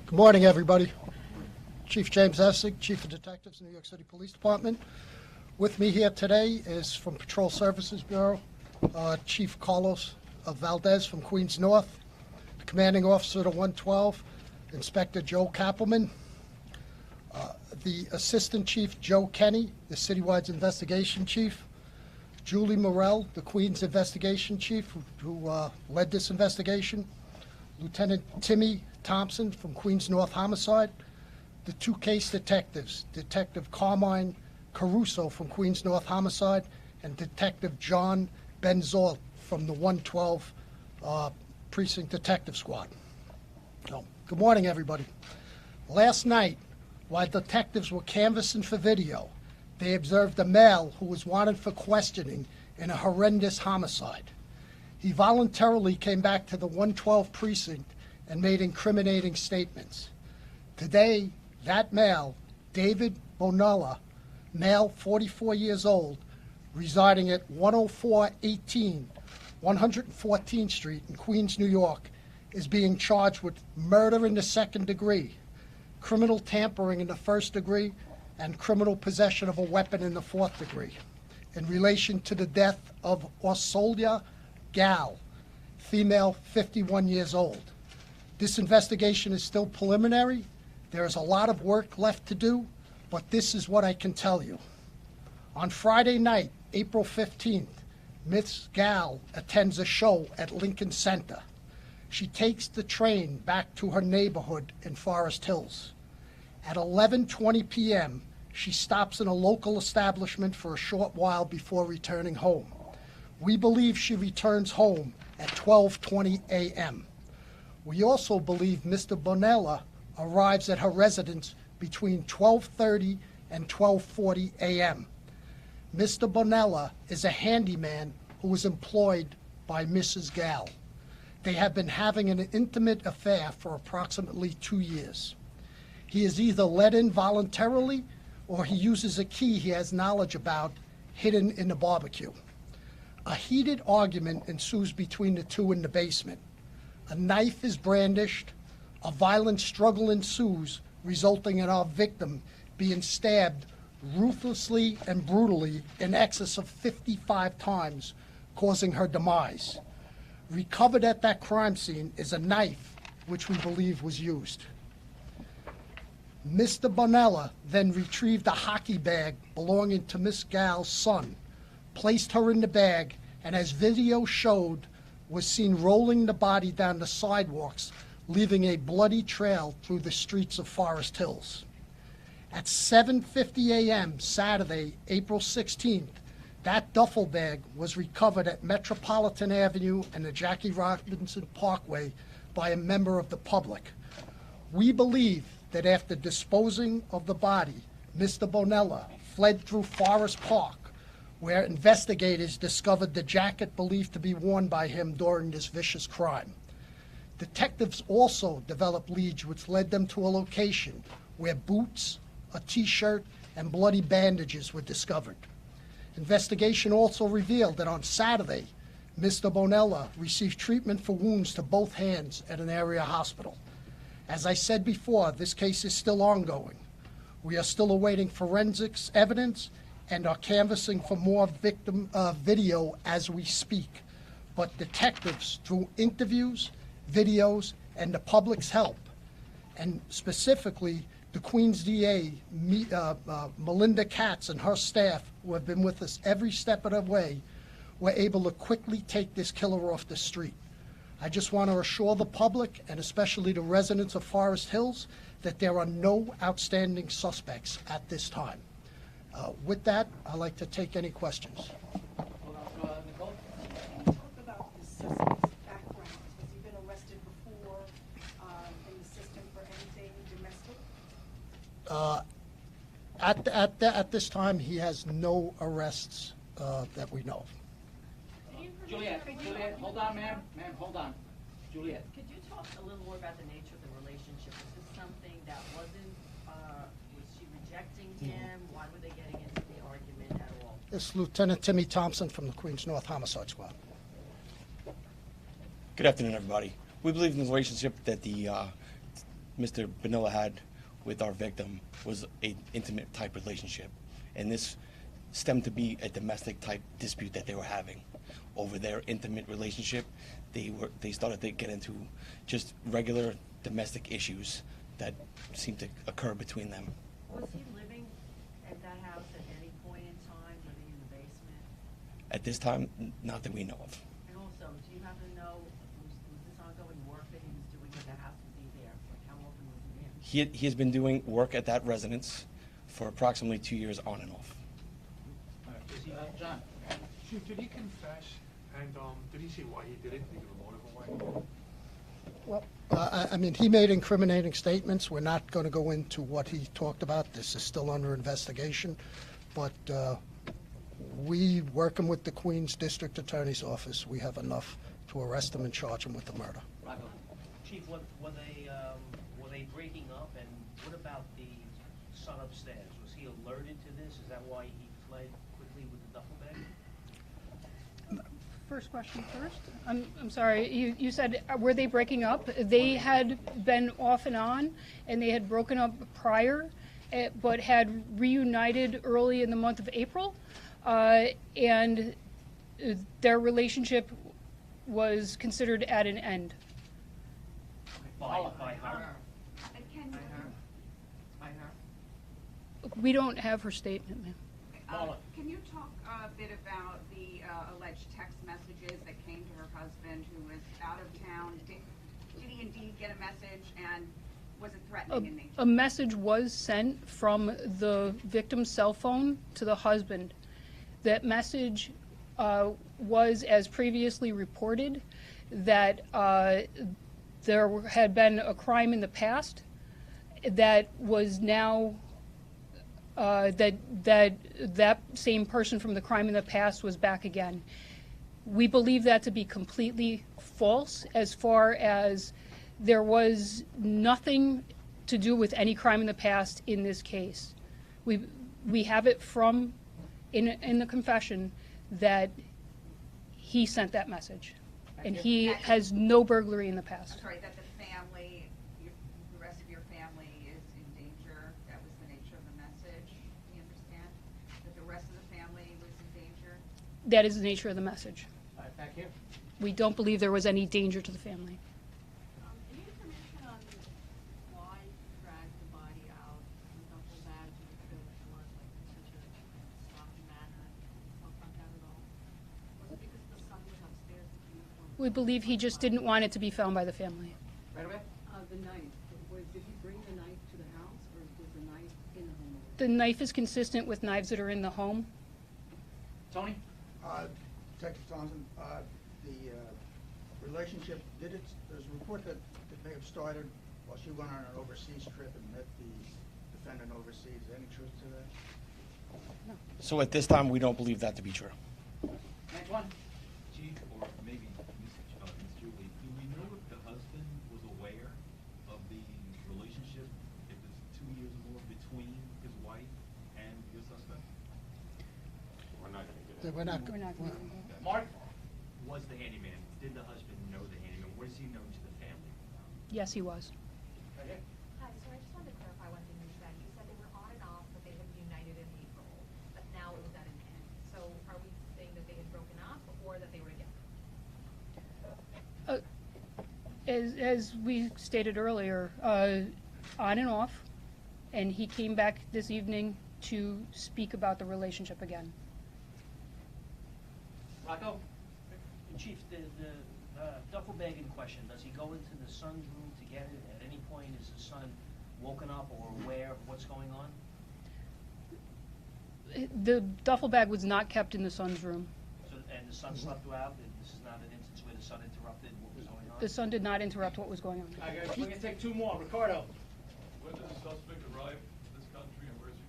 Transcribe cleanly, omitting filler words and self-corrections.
Good morning, everybody. Chief James Essig, Chief of Detectives, New York City Police Department. With me here today is from Patrol Services Bureau, Chief Carlos Valdez from Queens North, the Commanding Officer to 112, Inspector Joe Kappelman, the Assistant Chief Joe Kenny, the Citywide Investigation Chief, Julie Morell, the Queens Investigation Chief, who led this investigation, Lieutenant Timmy Thompson from Queens North Homicide, the two case detectives, Detective Carmine Caruso from Queens North Homicide, and Detective John Benzold from the 112 Precinct Detective Squad. So, good morning, everybody. Last night, while detectives were canvassing for video, they observed a male who was wanted for questioning in a horrendous homicide. He voluntarily came back to the 112 precinct and made incriminating statements. Today, that male, David Bonella, male, 44 years old, residing at 10418 114th Street in Queens, New York, is being charged with murder in the second degree, criminal tampering in the first degree, and criminal possession of a weapon in the fourth degree in relation to the death of Orsolya Gaal, female, 51 years old. This investigation is still preliminary. There is a lot of work left to do, but this is what I can tell you. On Friday night, April 15th, Miss Gaal attends a show at Lincoln Center. She takes the train back to her neighborhood in Forest Hills. At 11:20 p.m., she stops in a local establishment for a short while before returning home. We believe she returns home at 12:20 a.m. We also believe Mr. Bonella arrives at her residence between 12:30 and 12:40 a.m. Mr. Bonella is a handyman who was employed by Mrs. Gaal. They have been having an intimate affair for approximately 2 years. He is either let in voluntarily or he uses a key he has knowledge about hidden in the barbecue. A heated argument ensues between the two in the basement. A knife is brandished. A violent struggle ensues, resulting in our victim being stabbed ruthlessly and brutally in excess of 55 times, causing her demise. Recovered at that crime scene is a knife which we believe was used. Mr. Bonella then retrieved a hockey bag belonging to Miss Gaal's son, placed her in the bag, and as video showed, was seen rolling the body down the sidewalks, leaving a bloody trail through the streets of Forest Hills. At 7:50 a.m. Saturday, April 16th, that duffel bag was recovered at Metropolitan Avenue and the Jackie Robinson Parkway by a member of the public. We believe that after disposing of the body, Mr. Bonella fled through Forest Park, where investigators discovered the jacket believed to be worn by him during this vicious crime. Detectives also developed leads which led them to a location where boots, a T-shirt, and bloody bandages were discovered. Investigation also revealed that on Saturday, Mr. Bonella received treatment for wounds to both hands at an area hospital. As I said before, this case is still ongoing. We are still awaiting forensics evidence and are canvassing for more victim video as we speak. But detectives, through interviews, videos, and the public's help, and specifically the Queens DA, Melinda Katz, and her staff, who have been with us every step of the way, were able to quickly take this killer off the street. I just want to assure the public, and especially the residents of Forest Hills, that there are no outstanding suspects at this time. With that, I'd like to take any questions. Nicole? Talk about the suspect's background. Has he been arrested before in the system for anything domestic? At this time, he has no arrests that we know of. Juliet, hold on, ma'am. Ma'am, hold on. Juliet. Could you talk a little more about the nature of the relationship? Was this something that wasn't, was she rejecting him? Why were they getting into the argument at all? This is Lieutenant Timmy Thompson from the Queens North Homicide Squad. Good afternoon, everybody. We believe in the relationship that the Mr. Bonilla had with our victim was an intimate type relationship, and this stemmed to be a domestic type dispute that they were having. Over their intimate relationship, they started to get into just regular domestic issues that seemed to occur between them. Was he living at that house at any point in time, living in the basement? At this time, not that we know of. And also, do you happen to know, was this ongoing work that he was doing at the house? Was he there? Like, how often was he there? He has been doing work at that residence for approximately 2 years on and off. John. Chief, did he confess, and did he say why he did it? Did he give a motive away? Well, I mean, he made incriminating statements. We're not going to go into what he talked about. This is still under investigation. But we, working with the Queens District Attorney's Office, we have enough to arrest him and charge him with the murder. Chief, were they breaking up, and what about the son upstairs? Was he alerted to this? Is that why he fled quickly with the duffel bag? First question first. I'm sorry, you said, were they breaking up? They had been off and on, and they had broken up prior, but had reunited early in the month of April. And their relationship was considered at an end. By her? By her? We don't have her statement, ma'am. Can you talk a bit about the alleged text messages that came to her husband who was out of town? Did he indeed get a message, and was it threatening in nature? A message was sent from the victim's cell phone to the husband. That message was, as previously reported, that there had been a crime in the past that was now that same person from the crime in the past was back again. We believe that to be completely false, as far as there was nothing to do with any crime in the past in this case. We have it from in the confession that he sent that message, and he has no burglary in the past. I'm sorry, that the family, the rest of your family is in danger. That was the nature of the message. Do you understand? That the rest of the family was in danger? That is the nature of the message. All right, back here. We don't believe there was any danger to the family. Any information on why he dragged the body out in the duffel bag to the trailer for, like, in such a sloppy manner? Don't find out at all? Was it because the son was upstairs with the uniform? We believe he just didn't want it to be found by the family. Right away. The knife, did he bring the knife to the house, or was the knife in the home? The knife is consistent with knives that are in the home. Tony? Detective Thompson, the relationship, there's a report that it may have started while she went on an overseas trip and met the defendant overseas. Any truth to that? So at this time, we don't believe that to be true. Next one. Chief, or maybe Ms. Julie, do we know if the husband was aware of the relationship, if it's 2 years or more, between his wife and your suspect? We're not going to get We're not. We're not going to. Mark? Was the handyman, did the husband know the handyman? Was he known to the family? Yes, he was. Right here. Hi, so I just wanted to clarify one thing you said. You said they were on and off, but they had reunited in April, but now it was at an end. So are we saying that they had broken up or that they were together? As we stated earlier, on and off, and he came back this evening to speak about the relationship again. Rocco? Chief, the duffel bag in question, does he go into the son's room to get it? At any point, is the son woken up or aware of what's going on? The duffel bag was not kept in the son's room. So, and the son slept throughout? This is not an instance where the son interrupted what was going on? The son did not interrupt what was going on. We're going to take two more. Ricardo? When did the suspect arrive